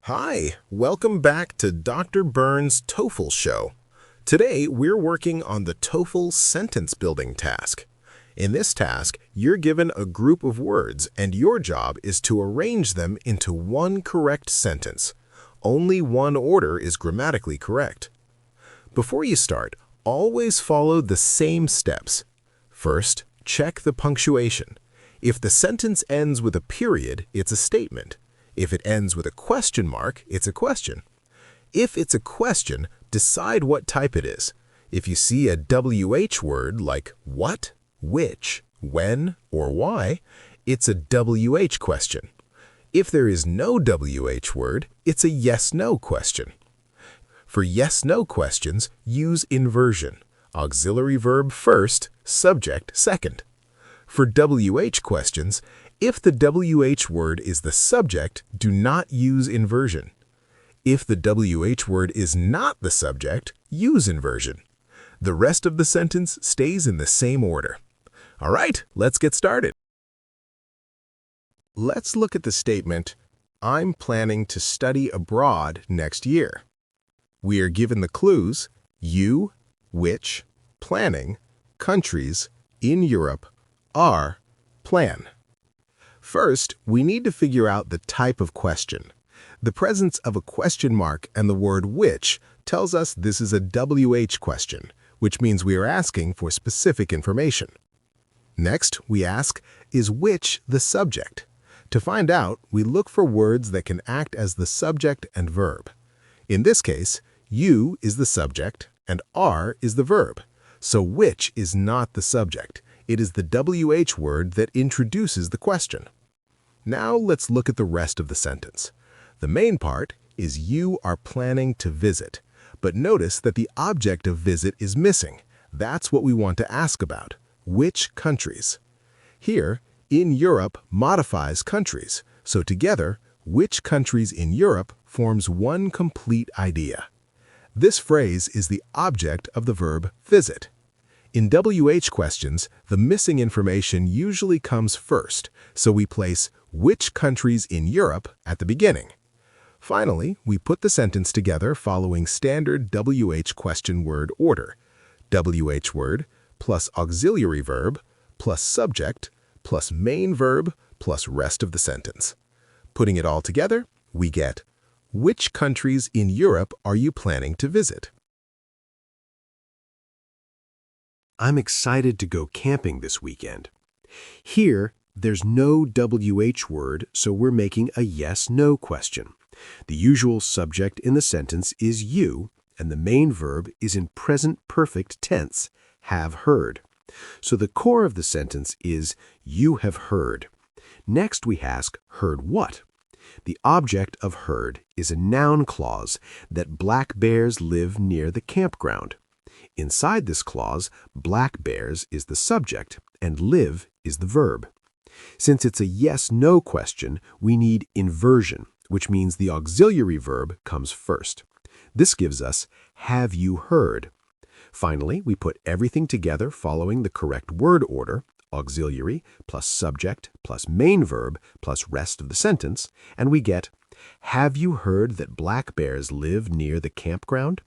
Hi, welcome back to Dr. Byrnes' TOEFL show. Today, we're working on the TOEFL Sentence-Building Task. In this task, you're given a group of words, and your job is to arrange them into one correct sentence. Only one order is grammatically correct. Before you start, always follow the same steps. First, check the punctuation. If the sentence ends with a period, it's a statement. If it ends with a question mark, it's a question. If it's a question, decide what type it is. If you see a WH word like what, which, when, or why, it's a WH question. If there is no WH word, it's a yes-no question. For yes-no questions, use inversion. Auxiliary verb first, subject second. For WH questions, if the WH word is the subject, do not use inversion. If the WH word is not the subject, use inversion. The rest of the sentence stays in the same order. All right, let's get started. Let's look at the statement, I'm planning to study abroad next year. We are given the clues, you, which, planning, countries, in Europe, are, plan. First, we need to figure out the type of question. The presence of a question mark and the word which tells us this is a WH question, which means we are asking for specific information. Next, we ask, is which the subject? To find out, we look for words that can act as the subject and verb. In this case, you is the subject and are is the verb. So which is not the subject. It is the WH word that introduces the question. Now let's look at the rest of the sentence. The main part is you are planning to visit, but notice that the object of visit is missing. That's what we want to ask about. Which countries? Here, in Europe modifies countries, so together, which countries in Europe forms one complete idea. This phrase is the object of the verb visit. In WH questions, the missing information usually comes first, so we place which countries in Europe at the beginning. Finally, we put the sentence together following standard WH question word order. WH word plus auxiliary verb plus subject plus main verb plus rest of the sentence. Putting it all together, we get, which countries in Europe are you planning to visit? I'm excited to go camping this weekend. Here, there's no WH word, so we're making a yes-no question. The usual subject in the sentence is you, and the main verb is in present perfect tense, have heard. So the core of the sentence is, you have heard. Next, we ask, heard what? The object of heard is a noun clause that black bears live near the campground. Inside this clause, black bears is the subject and live is the verb. Since it's a yes-no question, we need inversion, which means the auxiliary verb comes first. This gives us, have you heard? Finally, we put everything together following the correct word order, auxiliary plus subject plus main verb plus rest of the sentence, and we get, have you heard that black bears live near the campground?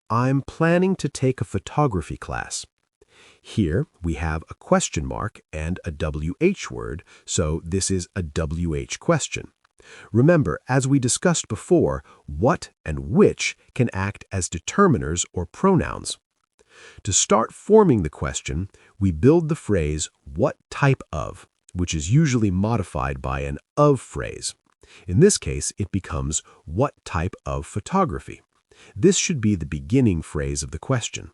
I'm planning to take a photography class. Here we have a question mark and a WH word, so this is a WH question. Remember, as we discussed before, what and which can act as determiners or pronouns. To start forming the question, we build the phrase what type of, which is usually modified by an of phrase. In this case, it becomes what type of photography. This should be the beginning phrase of the question.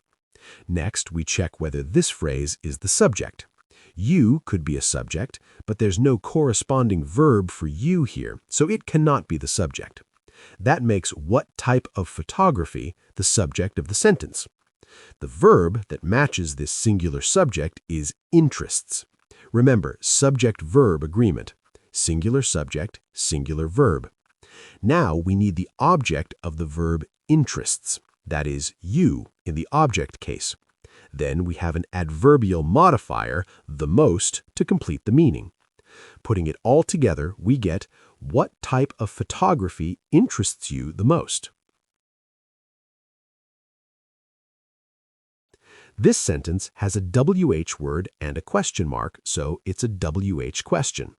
Next, we check whether this phrase is the subject. You could be a subject, but there's no corresponding verb for you here, so it cannot be the subject. That makes what type of photography the subject of the sentence. The verb that matches this singular subject is interests. Remember, subject-verb agreement. Singular subject, singular verb. Now we need the object of the verb interests, that is, you, in the object case. Then we have an adverbial modifier, the most, to complete the meaning. Putting it all together, we get, what type of photography interests you the most? This sentence has a WH word and a question mark, so it's a WH question.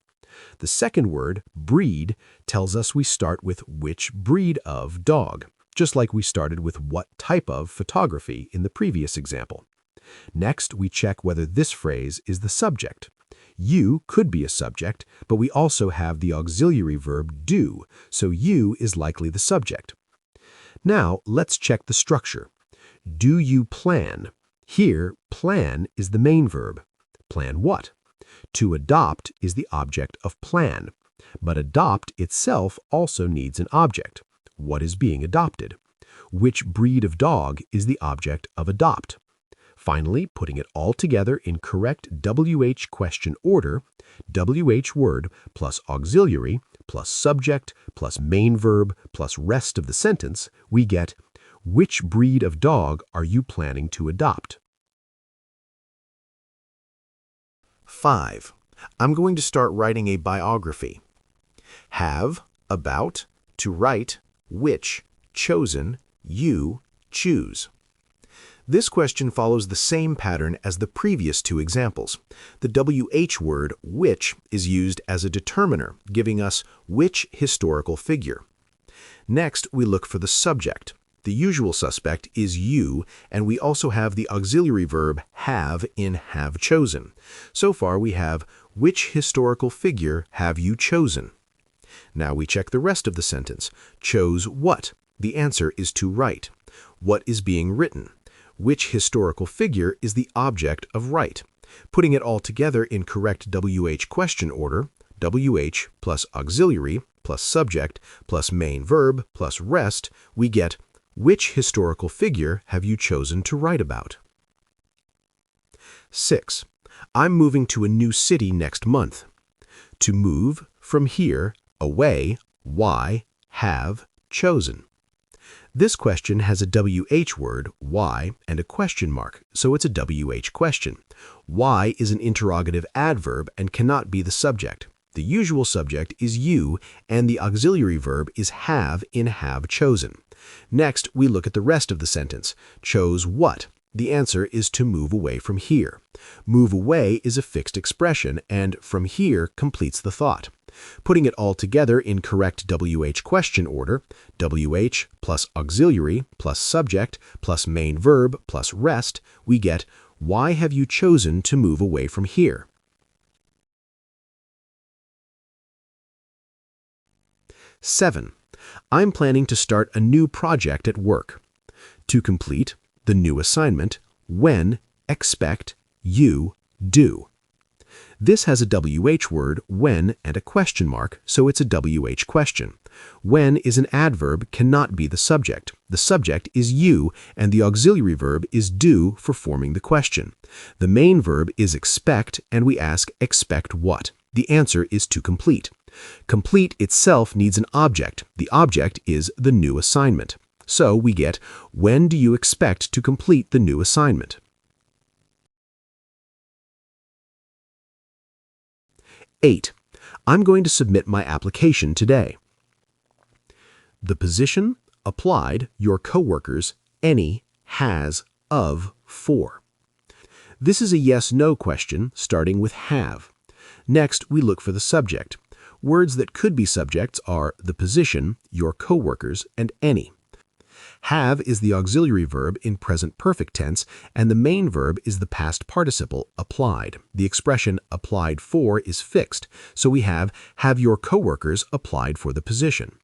The second word, breed, tells us we start with which breed of dog, just like we started with what type of photography in the previous example. Next, we check whether this phrase is the subject. You could be a subject, but we also have the auxiliary verb do, so you is likely the subject. Now, let's check the structure. Do you plan? Here, plan is the main verb. Plan what? To adopt is the object of plan, but adopt itself also needs an object. What is being adopted? Which breed of dog is the object of adopt? Finally, putting it all together in correct WH question order, WH word plus auxiliary plus subject plus main verb plus rest of the sentence, we get, which breed of dog are you planning to adopt? 5. I'm going to start writing a biography. Have, about, to write, which, chosen, you, choose. This question follows the same pattern as the previous two examples. The WH word, which, is used as a determiner, giving us which historical figure. Next, we look for the subject. The usual suspect is you, and we also have the auxiliary verb have in have chosen. So far, we have, which historical figure have you chosen? Now we check the rest of the sentence. Chose what? The answer is to write. What is being written? Which historical figure is the object of write? Putting it all together in correct WH question order, WH plus auxiliary plus subject plus main verb plus rest, we get, which historical figure have you chosen to write about? 6. I'm moving to a new city next month. To move, from here, away, why, have, chosen. This question has a WH word, why, and a question mark, so it's a WH question. Why is an interrogative adverb and cannot be the subject. The usual subject is you, and the auxiliary verb is have in have chosen. Next, we look at the rest of the sentence. Chose what? The answer is to move away from here. Move away is a fixed expression, and from here completes the thought. Putting it all together in correct WH question order, WH plus auxiliary plus subject plus main verb plus rest, we get, why have you chosen to move away from here? 7. I'm planning to start a new project at work. To complete, the new assignment, when, expect, you, do. This has a WH word, when, and a question mark, so it's a WH question. When is an adverb cannot be the subject. The subject is you, and the auxiliary verb is do for forming the question. The main verb is expect, and we ask, expect what? The answer is to complete. Complete itself needs an object. The object is the new assignment. So we get, when do you expect to complete the new assignment? 8. I'm going to submit my application today. The position, applied, your coworkers, any, has, of, for. This is a yes-no question starting with have. Next, we look for the subject. Words that could be subjects are the position, your coworkers, and any. Have is the auxiliary verb in present perfect tense, and the main verb is the past participle, applied. The expression applied for is fixed, so we have your coworkers applied for the position.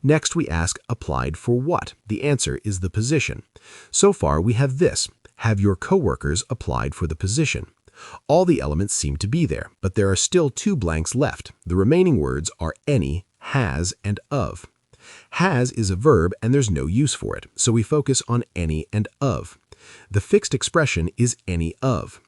Next, we ask applied for what? The answer is the position. So far, we have this, have your coworkers applied for the position. All the elements seem to be there, but there are still 2 blanks left. The remaining words are any, has, and of. Has is a verb and there's no use for it, so we focus on any and of. The fixed expression is any of.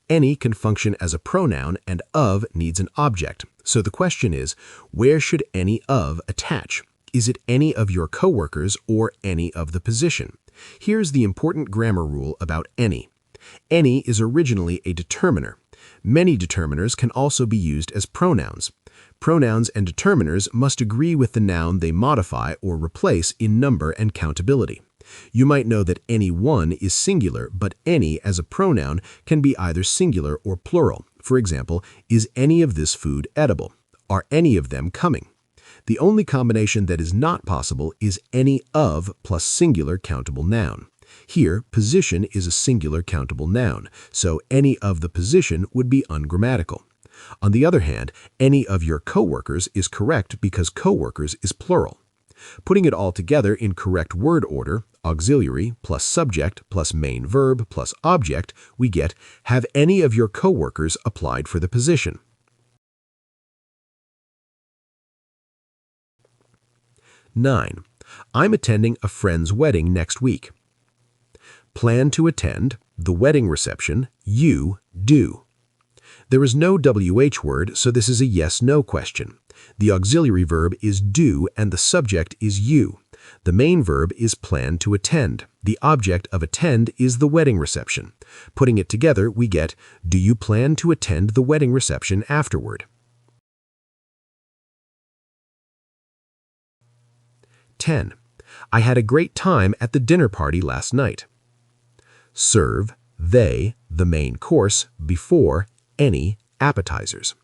Any can function as a pronoun and of needs an object. So the question is, where should any of attach? Is it any of your coworkers or any of the position? Here's the important grammar rule about any. Any is originally a determiner. Many determiners can also be used as pronouns. Pronouns and determiners must agree with the noun they modify or replace in number and countability. You might know that any one is singular, but any as a pronoun can be either singular or plural. For example, is any of this food edible? Are any of them coming? The only combination that is not possible is any of plus singular countable noun. Here, position is a singular countable noun, so any of the position would be ungrammatical. On the other hand, any of your coworkers is correct because coworkers is plural. Putting it all together in correct word order, auxiliary plus subject plus main verb plus object, we get, have any of your coworkers applied for the position? 9. I'm attending a friend's wedding next week. Plan to attend, the wedding reception, you do. There is no WH word, so this is a yes-no question. The auxiliary verb is do and the subject is you. The main verb is plan to attend. The object of attend is the wedding reception. Putting it together, we get, do you plan to attend the wedding reception afterward? 10. I had a great time at the dinner party last night. Serve, they, the main course, before, any, appetizers.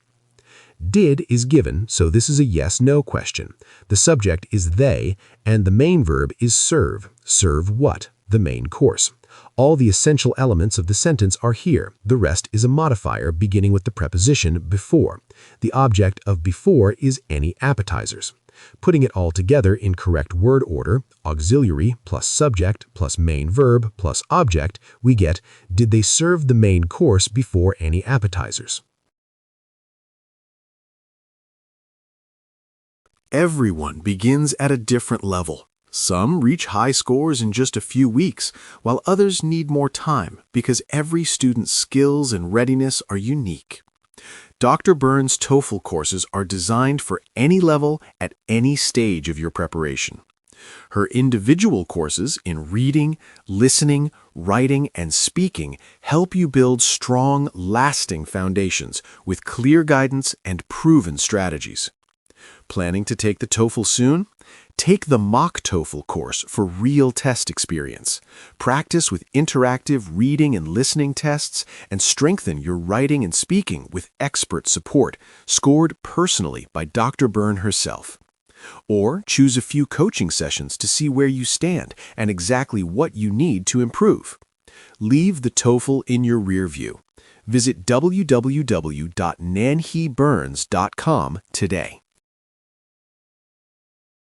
Did is given, so this is a yes-no question. The subject is they, and the main verb is serve. Serve what? The main course. All the essential elements of the sentence are here. The rest is a modifier beginning with the preposition before. The object of before is any appetizers. Putting it all together in correct word order, auxiliary plus subject plus main verb plus object, we get, did they serve the main course before any appetizers? Everyone begins at a different level. Some reach high scores in just a few weeks, while others need more time because every student's skills and readiness are unique. Dr. Byrnes' TOEFL courses are designed for any level at any stage of your preparation. Her individual courses in reading, listening, writing, and speaking help you build strong, lasting foundations with clear guidance and proven strategies. Planning to take the TOEFL soon? Take the mock TOEFL course for real test experience. Practice with interactive reading and listening tests and strengthen your writing and speaking with expert support scored personally by Dr. Byrne herself. Or choose a few coaching sessions to see where you stand and exactly what you need to improve. Leave the TOEFL in your rear view. Visit www.nanhebyrnes.com today.